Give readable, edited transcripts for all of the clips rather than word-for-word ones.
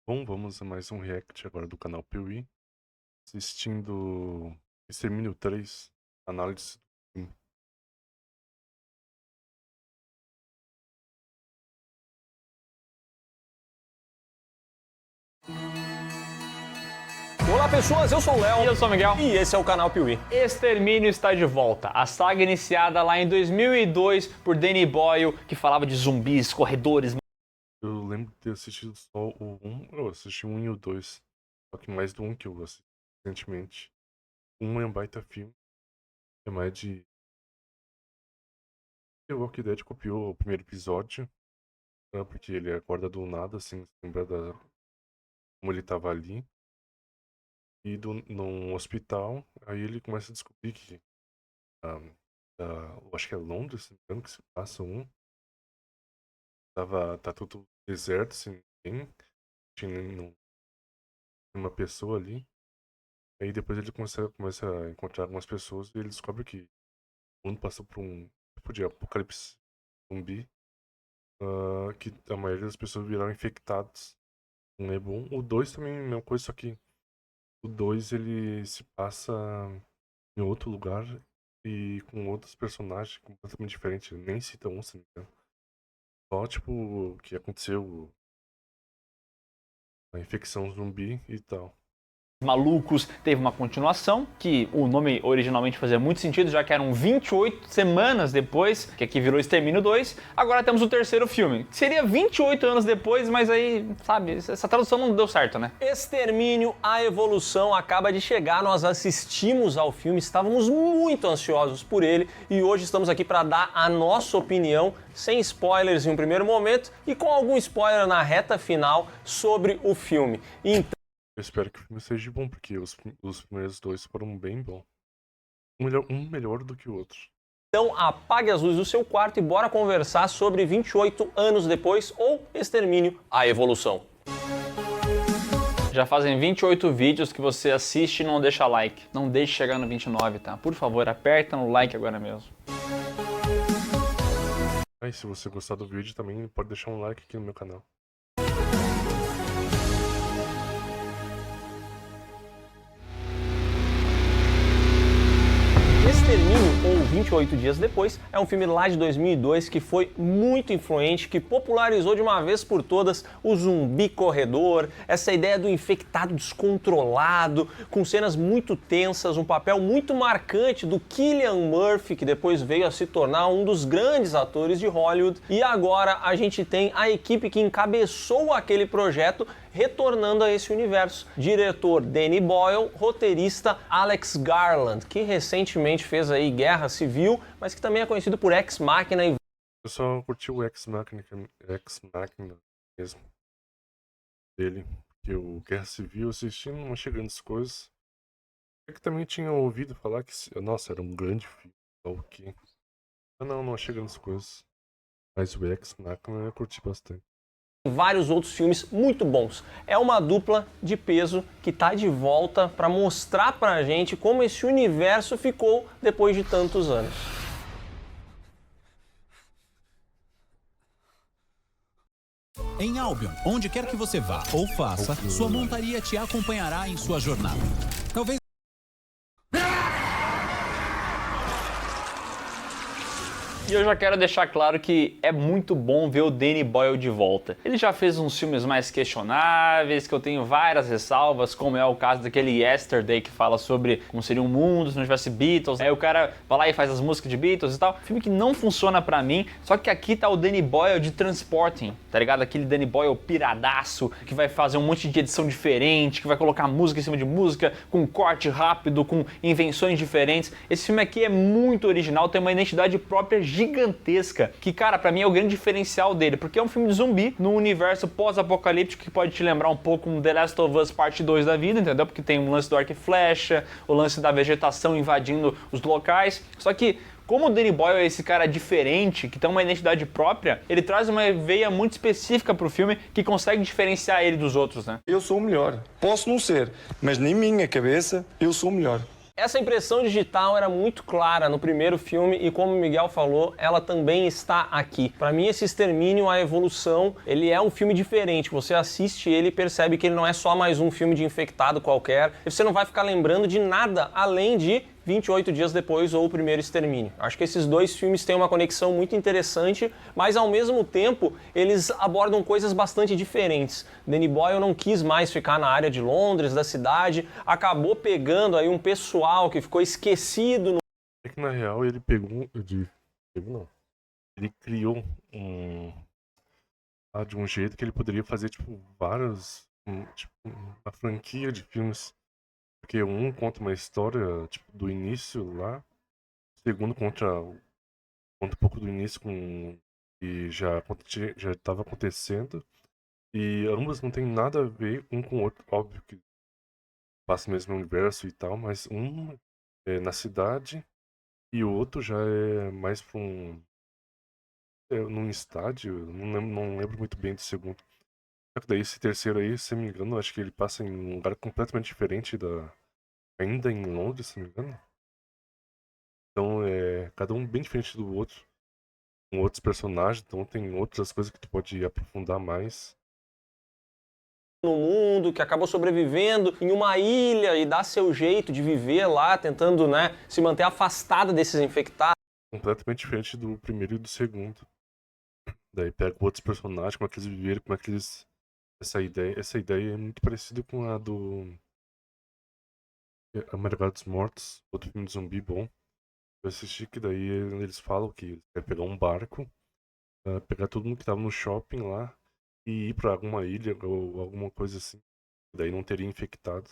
Bom, vamos a mais um react agora do canal Piuí, assistindo Extermínio 3, análise do filme. Olá pessoas, eu sou o Léo. E eu sou o Miguel. E esse é o canal Piuí. Extermínio está de volta. A saga iniciada lá em 2002 por Danny Boyle, que falava de zumbis, corredores. Eu lembro de ter assistido só o 1, eu assisti o 1 e o 2, só que mais do 1 que eu assisti recentemente. O 1 é um baita filme, é mais de... The Walking Dead copiou o primeiro episódio, porque ele acorda do nada, assim, lembra como ele tava ali. E num hospital, aí ele começa a descobrir que ah, eu acho que é Londres, se não me engano, que se passa um. Tá tudo deserto, assim, ninguém. Tinha uma pessoa ali. Aí depois ele começa a encontrar algumas pessoas e ele descobre que o mundo passou por um tipo de apocalipse zumbi. Que a maioria das pessoas viraram infectados. Um é bom. O 2 também é a mesma coisa, só que o 2 ele se passa em outro lugar e com outros personagens completamente diferentes. Nem cita um, se não me engano. Só, tipo, o que aconteceu, a infecção zumbi e tal. Malucos, teve uma continuação, que o nome originalmente fazia muito sentido, já que eram 28 semanas depois, que aqui virou Extermínio 2. Agora temos o terceiro filme, que seria 28 anos depois, mas aí, sabe, essa tradução não deu certo, né? Extermínio, a Evolução acaba de chegar, nós assistimos ao filme, estávamos muito ansiosos por ele e hoje estamos aqui para dar a nossa opinião, sem spoilers em um primeiro momento e com algum spoiler na reta final sobre o filme. Então, Eu espero que o filme seja bom, porque os primeiros dois foram bem bons. Um melhor do que o outro. Então apague as luzes do seu quarto e bora conversar sobre 28 anos depois ou Extermínio, a Evolução. Já fazem 28 vídeos que você assiste e não deixa like. Não deixe chegar no 29, tá? Por favor, aperta no like agora mesmo. E se você gostar do vídeo também pode deixar um like aqui no meu canal. Extermínio, ou 28 Dias Depois, é um filme lá de 2002 que foi muito influente, que popularizou de uma vez por todas o zumbi corredor, essa ideia do infectado descontrolado, com cenas muito tensas, um papel muito marcante do Cillian Murphy, que depois veio a se tornar um dos grandes atores de Hollywood, e agora a gente tem a equipe que encabeçou aquele projeto retornando a esse universo. Diretor Danny Boyle, roteirista Alex Garland, que recentemente fez aí Guerra Civil, mas que também é conhecido por Ex Machina e... Eu só curti o Ex Machina mesmo. Dele. Porque o Guerra Civil assistindo não achei grandes coisas. Eu que também tinha ouvido falar que, nossa, era um grande filme. O quê? Não achei grandes coisas. Mas o Ex Machina eu curti bastante. vários outros filmes muito bons. É uma dupla de peso que está de volta para mostrar pra gente como esse universo ficou depois de tantos anos. Em Albion, onde quer que você vá ou faça, sua montaria te acompanhará em sua jornada. Talvez E eu já quero deixar claro que é muito bom ver o Danny Boyle de volta. Ele já fez uns filmes mais questionáveis, que eu tenho várias ressalvas, como é o caso daquele Yesterday, que fala sobre como seria um mundo se não tivesse Beatles. Aí o cara vai lá e faz as músicas de Beatles e tal. Filme que não funciona pra mim, só que aqui tá o Danny Boyle de Transporting, tá ligado? Aquele Danny Boyle piradaço, que vai fazer um monte de edição diferente, que vai colocar música em cima de música, com corte rápido, com invenções diferentes. Esse filme aqui é muito original, tem uma identidade própria gigantesca, que, cara, pra mim é o grande diferencial dele, porque é um filme de zumbi num universo pós-apocalíptico que pode te lembrar um pouco um The Last of Us Parte 2 da vida, entendeu? Porque tem o lance do arco e flecha, o lance da vegetação invadindo os locais, só que como o Danny Boyle é esse cara diferente, que tem uma identidade própria, ele traz uma veia muito específica pro filme que consegue diferenciar ele dos outros, né? Eu sou o melhor. Posso não ser, mas na minha cabeça eu sou o melhor. Essa impressão digital era muito clara no primeiro filme e, como o Miguel falou, ela também está aqui. Para mim, esse Extermínio, a Evolução, ele é um filme diferente. Você assiste ele e percebe que ele não é só mais um filme de infectado qualquer. E você não vai ficar lembrando de nada além de 28 Dias Depois ou O Primeiro Extermínio. Acho que esses dois filmes têm uma conexão muito interessante, mas ao mesmo tempo eles abordam coisas bastante diferentes. Danny Boyle não quis mais ficar na área de Londres, da cidade, acabou pegando aí um pessoal que ficou esquecido no... É que na real ele ele criou de um jeito que ele poderia fazer tipo vários, tipo, uma franquia de filmes. Porque um conta uma história tipo, do início lá, o segundo conta um pouco do início com que já estava acontecendo, e ambos não tem nada a ver um com o outro. Óbvio que passa no mesmo universo e tal, mas um é na cidade e o outro já é mais para num estádio. Não lembro muito bem do segundo. Só que daí esse terceiro aí, se não me engano, acho que ele passa em um lugar completamente diferente ainda em Londres, se não me engano. Então é cada um bem diferente do outro, com outros personagens, então tem outras coisas que tu pode aprofundar mais. No mundo, que acabou sobrevivendo em uma ilha e dá seu jeito de viver lá, tentando, né, se manter afastada desses infectados. Completamente diferente do primeiro e do segundo. Daí pega outros personagens, como é que eles viveram, como é que eles... Essa ideia é muito parecida com a do A Madrugada dos Mortos, outro filme de zumbi bom. Eu assisti que daí eles falam que eles querem pegar um barco, pegar todo mundo que tava no shopping lá e ir pra alguma ilha ou alguma coisa assim. Daí não teria infectado.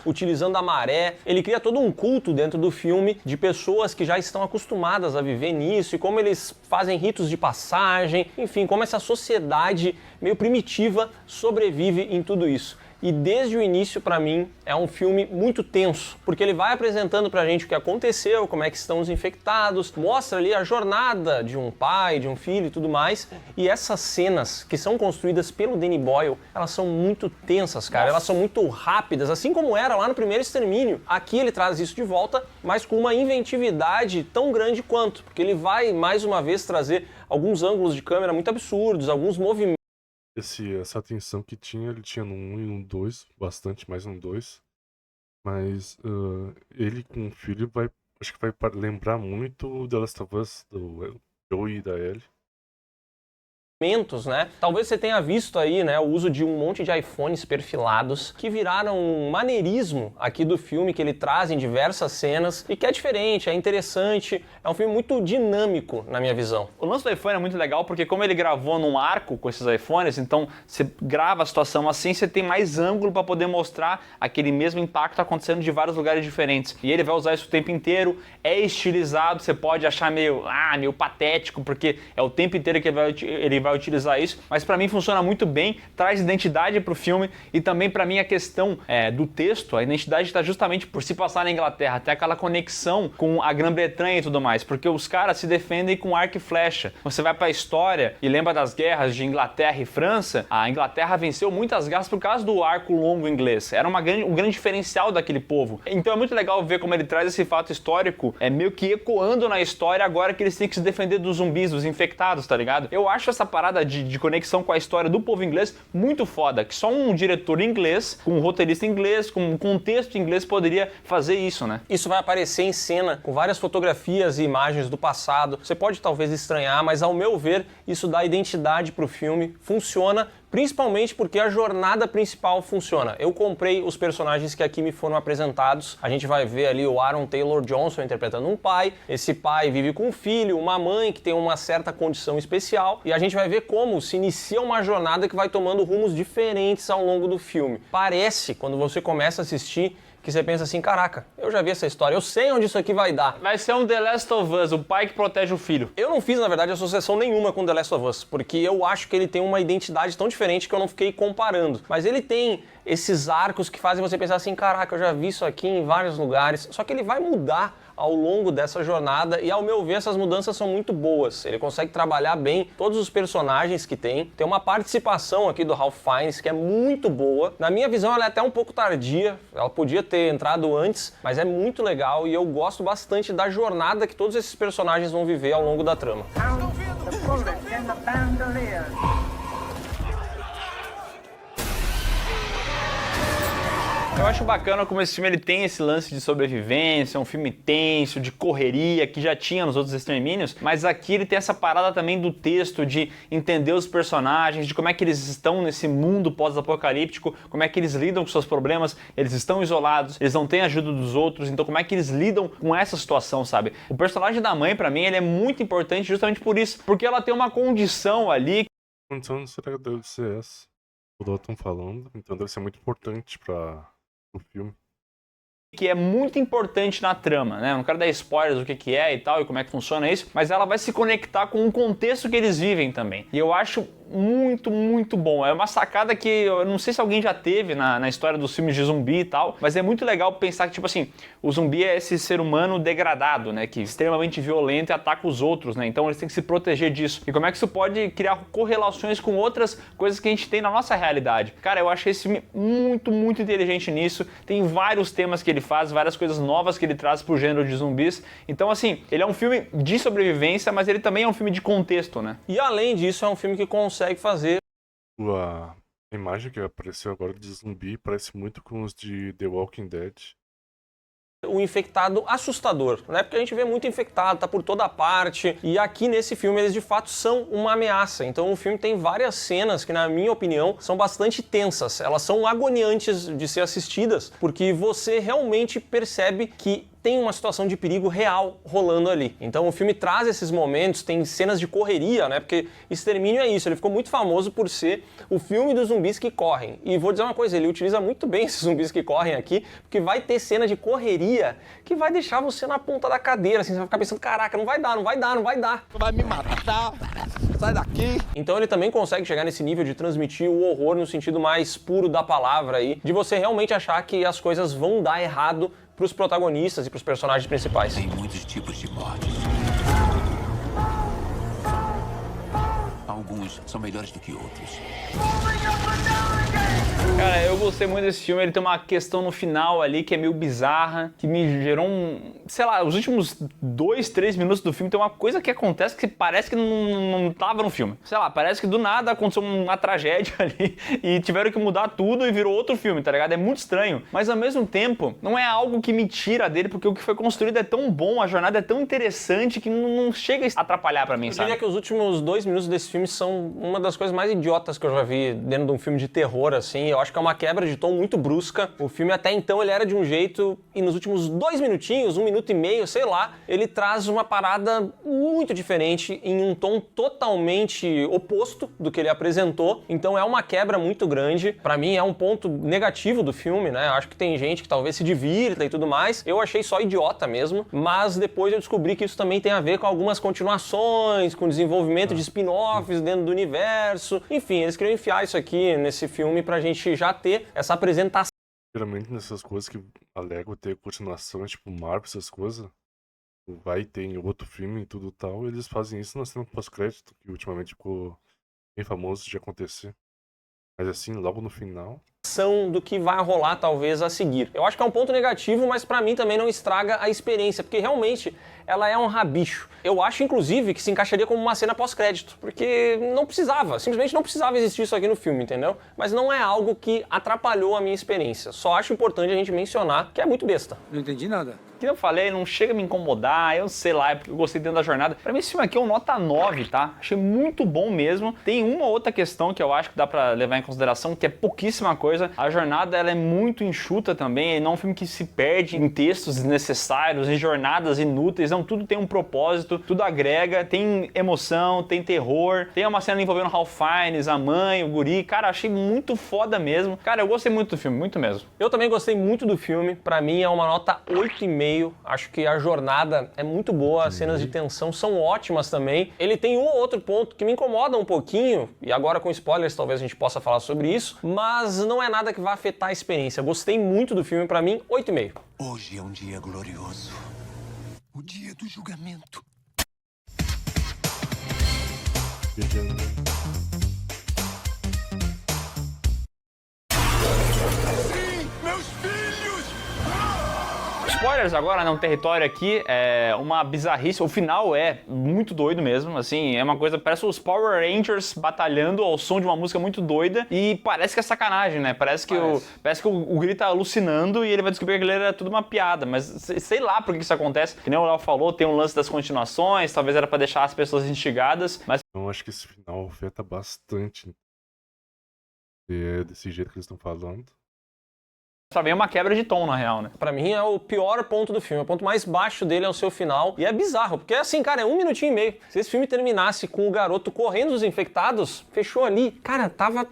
Utilizando a maré, ele cria todo um culto dentro do filme de pessoas que já estão acostumadas a viver nisso e como eles fazem ritos de passagem, enfim, como essa sociedade meio primitiva sobrevive em tudo isso. E desde o início, para mim, é um filme muito tenso, porque ele vai apresentando pra gente o que aconteceu, como é que estão os infectados, mostra ali a jornada de um pai, de um filho e tudo mais. E essas cenas que são construídas pelo Danny Boyle, elas são muito tensas, cara. Elas são muito rápidas, assim como era lá no primeiro Extermínio. Aqui ele traz isso de volta, mas com uma inventividade tão grande quanto, porque ele vai, mais uma vez, trazer alguns ângulos de câmera muito absurdos, alguns movimentos. Essa atenção que ele tinha no 1 e no 2, bastante mais no 2. Mas ele com o filho acho que vai lembrar muito o The Last of Us, do Joey e da Ellie. Né? Talvez você tenha visto aí, né, o uso de um monte de iPhones perfilados que viraram um maneirismo aqui do filme, que ele traz em diversas cenas e que é diferente, é interessante, é um filme muito dinâmico na minha visão. O lance do iPhone é muito legal porque como ele gravou num arco com esses iPhones, então você grava a situação assim, você tem mais ângulo para poder mostrar aquele mesmo impacto acontecendo de vários lugares diferentes. E ele vai usar isso o tempo inteiro, é estilizado, você pode achar meio patético, porque é o tempo inteiro que ele vai utilizar isso, mas pra mim funciona muito bem, traz identidade pro filme e também pra mim a questão do texto, a identidade está justamente por se passar na Inglaterra, até aquela conexão com a Grã-Bretanha e tudo mais, porque os caras se defendem com arco e flecha. Você vai pra história e lembra das guerras de Inglaterra e França, a Inglaterra venceu muitas guerras por causa do arco longo inglês, era um grande diferencial daquele povo. Então é muito legal ver como ele traz esse fato histórico, meio que ecoando na história agora que eles têm que se defender dos zumbis, dos infectados, tá ligado? Eu acho essa parada de conexão com a história do povo inglês muito foda, que só um diretor inglês, com um roteirista inglês, com um contexto inglês poderia fazer isso, né? Isso vai aparecer em cena com várias fotografias e imagens do passado. Você pode talvez estranhar, mas ao meu ver, isso dá identidade pro filme, funciona, principalmente porque a jornada principal funciona. Eu comprei os personagens que aqui me foram apresentados. A gente vai ver ali o Aaron Taylor-Johnson interpretando um pai. Esse pai vive com um filho, uma mãe que tem uma certa condição especial. E a gente vai ver como se inicia uma jornada que vai tomando rumos diferentes ao longo do filme. Parece, quando você começa a assistir, que você pensa assim, caraca, eu já vi essa história, eu sei onde isso aqui vai dar. Vai ser um The Last of Us, o pai que protege o filho. Eu não fiz, na verdade, associação nenhuma com The Last of Us, porque eu acho que ele tem uma identidade tão diferente que eu não fiquei comparando. Mas ele tem esses arcos que fazem você pensar assim, caraca, eu já vi isso aqui em vários lugares, só que ele vai mudar ao longo dessa jornada e, ao meu ver, essas mudanças são muito boas. Ele consegue trabalhar bem todos os personagens que tem uma participação aqui do Ralph Fiennes que é muito boa. Na minha visão, ela é até um pouco tardia, ela podia ter entrado antes, mas é muito legal e eu gosto bastante da jornada que todos esses personagens vão viver ao longo da trama. Eu acho bacana como esse filme ele tem esse lance de sobrevivência, um filme tenso, de correria, que já tinha nos outros Extermínios, mas aqui ele tem essa parada também do texto, de entender os personagens, de como é que eles estão nesse mundo pós-apocalíptico, como é que eles lidam com seus problemas, eles estão isolados, eles não têm ajuda dos outros, então como é que eles lidam com essa situação, sabe? O personagem da mãe, pra mim, ele é muito importante justamente por isso, porque ela tem uma condição ali. A condição será que deve ser essa? O Doutor estão falando, então deve ser muito importante para o filme. Que é muito importante na trama, né? Eu não quero dar spoilers do que é e tal, e como é que funciona isso, mas ela vai se conectar com o contexto que eles vivem também. E eu acho muito, muito bom. É uma sacada que eu não sei se alguém já teve na história dos filmes de zumbi e tal, mas é muito legal pensar que, tipo assim, o zumbi é esse ser humano degradado, né? Que é extremamente violento e ataca os outros, né? Então eles têm que se proteger disso. E como é que isso pode criar correlações com outras coisas que a gente tem na nossa realidade? Cara, eu achei esse filme muito, muito inteligente nisso. Tem vários temas que ele faz, várias coisas novas que ele traz pro gênero de zumbis. Então, assim, ele é um filme de sobrevivência, mas ele também é um filme de contexto, né? E além disso, é um filme que consegue fazer A imagem que apareceu agora de zumbi parece muito com os de The Walking Dead. o infectado assustador, né? Porque a gente vê muito infectado, tá por toda parte, e aqui nesse filme eles de fato são uma ameaça. Então o filme tem várias cenas que, na minha opinião, são bastante tensas. Elas são agoniantes de ser assistidas, porque você realmente percebe que tem uma situação de perigo real rolando ali. Então o filme traz esses momentos, tem cenas de correria, né? Porque Extermínio é isso, ele ficou muito famoso por ser o filme dos zumbis que correm. E vou dizer uma coisa, ele utiliza muito bem esses zumbis que correm aqui, porque vai ter cena de correria que vai deixar você na ponta da cadeira, assim, você vai ficar pensando, caraca, não vai dar, não vai dar, não vai dar. Vai me matar, sai daqui. Então ele também consegue chegar nesse nível de transmitir o horror no sentido mais puro da palavra aí, de você realmente achar que as coisas vão dar errado para os protagonistas e para os personagens principais. Tem muitos tipos de mortes. Alguns são melhores do que outros. Cara, eu gostei muito desse filme, ele tem uma questão no final ali que é meio bizarra, que me gerou sei lá, os últimos 2, 3 minutos do filme tem uma coisa que acontece que parece que não tava no filme. Sei lá, parece que do nada aconteceu uma tragédia ali e tiveram que mudar tudo e virou outro filme, tá ligado? É muito estranho, mas ao mesmo tempo não é algo que me tira dele, porque o que foi construído é tão bom, a jornada é tão interessante que não chega a atrapalhar pra mim, sabe? Eu diria que os últimos 2 minutos desse filme são uma das coisas mais idiotas que eu já vi dentro de um filme de terror, assim. Eu acho que é uma quebra de tom muito brusca. O filme até então ele era de um jeito e nos últimos 2 minutinhos, 1 minuto e meio, sei lá, ele traz uma parada muito diferente em um tom totalmente oposto do que ele apresentou. Então é uma quebra muito grande. Pra mim é um ponto negativo do filme, né? Acho que tem gente que talvez se divirta e tudo mais. Eu achei só idiota mesmo, mas depois eu descobri que isso também tem a ver com algumas continuações, com desenvolvimento de spin-offs dentro do universo. Enfim, eles queriam enfiar isso aqui nesse filme pra gente já ter essa apresentação. Geralmente nessas coisas que alegam ter continuações, tipo Marvel, essas coisas, vai ter em outro filme e tudo tal, eles fazem isso na cena pós-crédito, que ultimamente ficou bem famoso de acontecer. Mas assim, logo no final... do que vai rolar talvez a seguir. Eu acho que é um ponto negativo, mas pra mim também não estraga a experiência, porque realmente ela é um rabicho. Eu acho inclusive que se encaixaria como uma cena pós-crédito, porque não precisava, simplesmente não precisava existir isso aqui no filme, entendeu? Mas não é algo que atrapalhou a minha experiência. Só acho importante a gente mencionar que é muito besta. Não entendi nada. Que eu falei, não chega a me incomodar, eu sei lá, é porque eu gostei dentro da jornada. Pra mim esse filme aqui é um nota 9, tá? Achei muito bom mesmo. Tem uma outra questão que eu acho que dá pra levar em consideração, que é pouquíssima coisa. A jornada, ela é muito enxuta também, não é um filme que se perde em textos desnecessários, em jornadas inúteis, não, tudo tem um propósito, tudo agrega, tem emoção, tem terror, tem uma cena envolvendo Ralph Fiennes, a mãe, o guri. Cara, achei muito foda mesmo. Cara, eu gostei muito do filme, muito mesmo. Eu também gostei muito do filme, pra mim é uma nota 8,5. Acho que a jornada é muito boa, as cenas de tensão são ótimas também. Ele tem um ou outro ponto que me incomoda um pouquinho, e agora com spoilers talvez a gente possa falar sobre isso, mas não é nada que vai afetar a experiência. Gostei muito do filme, pra mim, 8,5. Hoje é um dia glorioso. O dia do julgamento. Sim, meus filhos! Spoilers agora, né? Um território aqui, é uma bizarrice. O final é muito doido mesmo, assim, é uma coisa, parece os Power Rangers batalhando ao som de uma música muito doida e parece que é sacanagem, né? Parece que o Guri tá alucinando e ele vai descobrir que aquilo era tudo uma piada, mas sei lá por que isso acontece. Que nem o Léo falou, tem um lance das continuações, talvez era pra deixar as pessoas instigadas, mas Então acho que esse final afeta bastante desse jeito que eles estão falando. pra mim é uma quebra de tom, na real, né? Pra mim é o pior ponto do filme. O ponto mais baixo dele é o seu final. E é bizarro, porque assim, cara, é 1 minutinho e meio. Se esse filme terminasse com o garoto correndo dos infectados, fechou ali. Cara, tava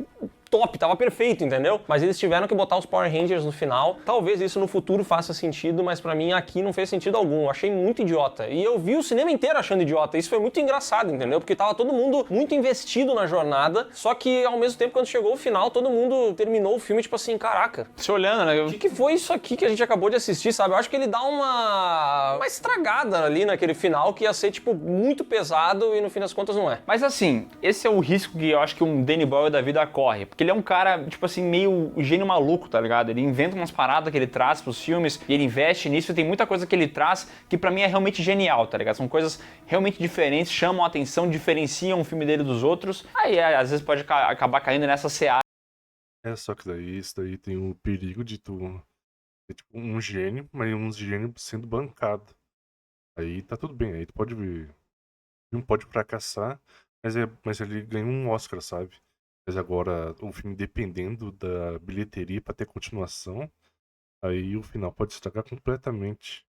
top, tava perfeito, entendeu? Mas eles tiveram que botar os Power Rangers no final. Talvez isso no futuro faça sentido, mas pra mim aqui não fez sentido algum. Eu achei muito idiota. E eu vi o cinema inteiro achando idiota. Isso foi muito engraçado, entendeu? Porque tava todo mundo muito investido na jornada, só que ao mesmo tempo, quando chegou o final, todo mundo terminou o filme tipo assim, caraca, Se olhando, né? o que foi isso aqui que a gente acabou de assistir, sabe? Eu acho que ele dá uma estragada ali naquele final que ia ser, tipo, muito pesado e no fim das contas não é. Mas assim, esse é o risco que eu acho que um Danny Boyle da vida corre. Porque ele é um cara, tipo assim, meio gênio maluco, tá ligado? Ele inventa umas paradas que ele traz pros filmes e ele investe nisso e tem muita coisa que ele traz que pra mim é realmente genial, tá ligado? São coisas realmente diferentes, chamam a atenção, diferenciam o filme dele dos outros. Aí às vezes pode acabar caindo nessa seara. Só que daí, isso daí tem o perigo de tu ser tipo um gênio, mas um gênio sendo bancado. Aí tá tudo bem, aí tu pode ver. Não pode fracassar, mas ele ganha um Oscar, sabe? Mas agora, o filme dependendo da bilheteria pra ter continuação, aí o final pode estragar completamente.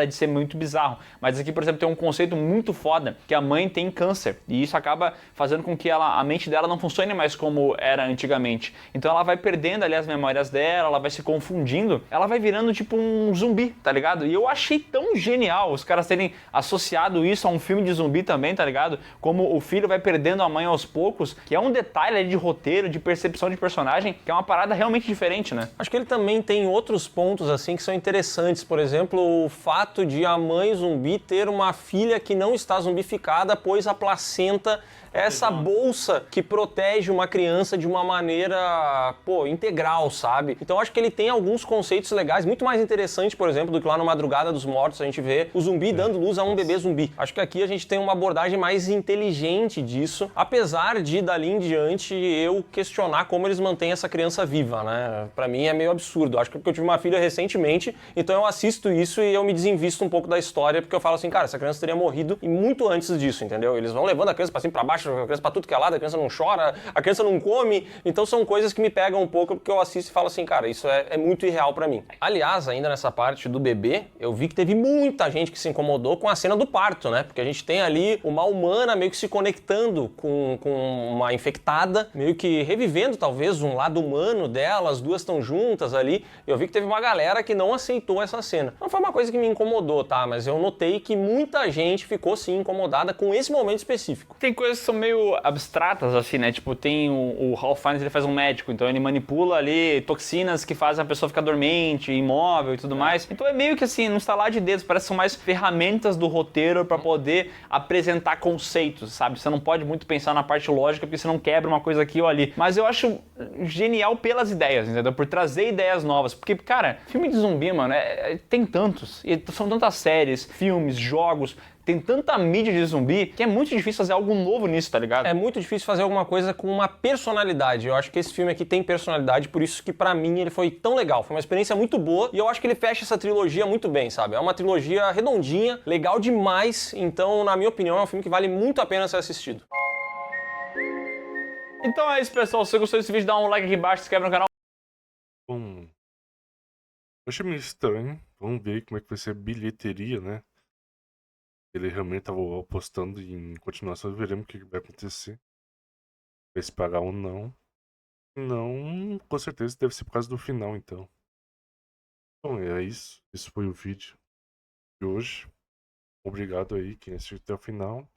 De ser muito bizarro. Mas aqui, por exemplo, tem um conceito muito foda, que a mãe tem câncer. E isso acaba fazendo com que a mente dela não funcione mais como era antigamente. Então ela vai perdendo ali as memórias dela, ela vai se confundindo, ela vai virando tipo um zumbi, tá ligado? E eu achei tão genial os caras terem associado isso a um filme de zumbi também, tá ligado? Como o filho vai perdendo a mãe aos poucos, que é um detalhe ali de roteiro, de percepção de personagem, que é uma parada realmente diferente, né? Acho que ele também tem outros pontos, assim, que são interessantes. Por exemplo, o fato de a mãe zumbi ter uma filha que não está zumbificada, pois a placenta é essa bolsa que protege uma criança de uma maneira, integral, sabe? Então acho que ele tem alguns conceitos legais, muito mais interessantes, por exemplo, do que lá no Madrugada dos Mortos a gente vê o zumbi dando luz a um bebê zumbi. Acho que aqui a gente tem uma abordagem mais inteligente disso, apesar de, dali em diante, eu questionar como eles mantêm essa criança viva, né? Pra mim é meio absurdo. Acho que porque eu tive uma filha recentemente, então eu assisto isso e eu me desinvisto um pouco da história, porque eu falo assim, cara, essa criança teria morrido e muito antes disso, entendeu? Eles vão levando a criança pra cima e pra baixo, a criança pra tudo que é lado, a criança não chora, a criança não come, então são coisas que me pegam um pouco, porque eu assisto e falo assim, cara, isso é muito irreal pra mim. Aliás, ainda nessa parte do bebê, eu vi que teve muita gente que se incomodou com a cena do parto, né? Porque a gente tem ali uma humana meio que se conectando com uma infectada, meio que revivendo talvez um lado humano dela, as duas estão juntas ali. Eu vi que teve uma galera que não aceitou essa cena. Não foi uma coisa que me incomodou, tá? Mas eu notei que muita gente ficou sim incomodada com esse momento específico. Tem coisas que são meio abstratas, assim, né? Tipo, tem o Ralph Fiennes, ele faz um médico, então ele manipula ali toxinas que fazem a pessoa ficar dormente, imóvel e tudo mais. Então é meio que assim, num estalar de dedos, parece que são mais ferramentas do roteiro pra poder apresentar conceitos, sabe? Você não pode muito pensar na parte lógica, porque você não quebra uma coisa aqui ou ali. Mas eu acho genial pelas ideias, entendeu? Por trazer ideias novas. Porque, cara, filme de zumbi, mano, tem tantos. E são tantas séries, filmes, jogos. Tem tanta mídia de zumbi que é muito difícil fazer algo novo nisso, tá ligado? É muito difícil fazer alguma coisa com uma personalidade. Eu acho que esse filme aqui tem personalidade, por isso que pra mim ele foi tão legal. Foi uma experiência muito boa e eu acho que ele fecha essa trilogia muito bem, sabe? É uma trilogia redondinha, legal demais. Então, na minha opinião, é um filme que vale muito a pena ser assistido. Então é isso, pessoal. Se você gostou desse vídeo, dá um like aqui embaixo, se inscreve no canal. Bom, eu achei meio estranho. Vamos ver como é que vai ser a bilheteria, né? Ele realmente estava apostando em continuação, veremos o que vai acontecer. Vai se pagar ou não. Não, com certeza deve ser por causa do final, então. Bom, é isso. Esse foi o vídeo de hoje. Obrigado aí quem assistiu até o final.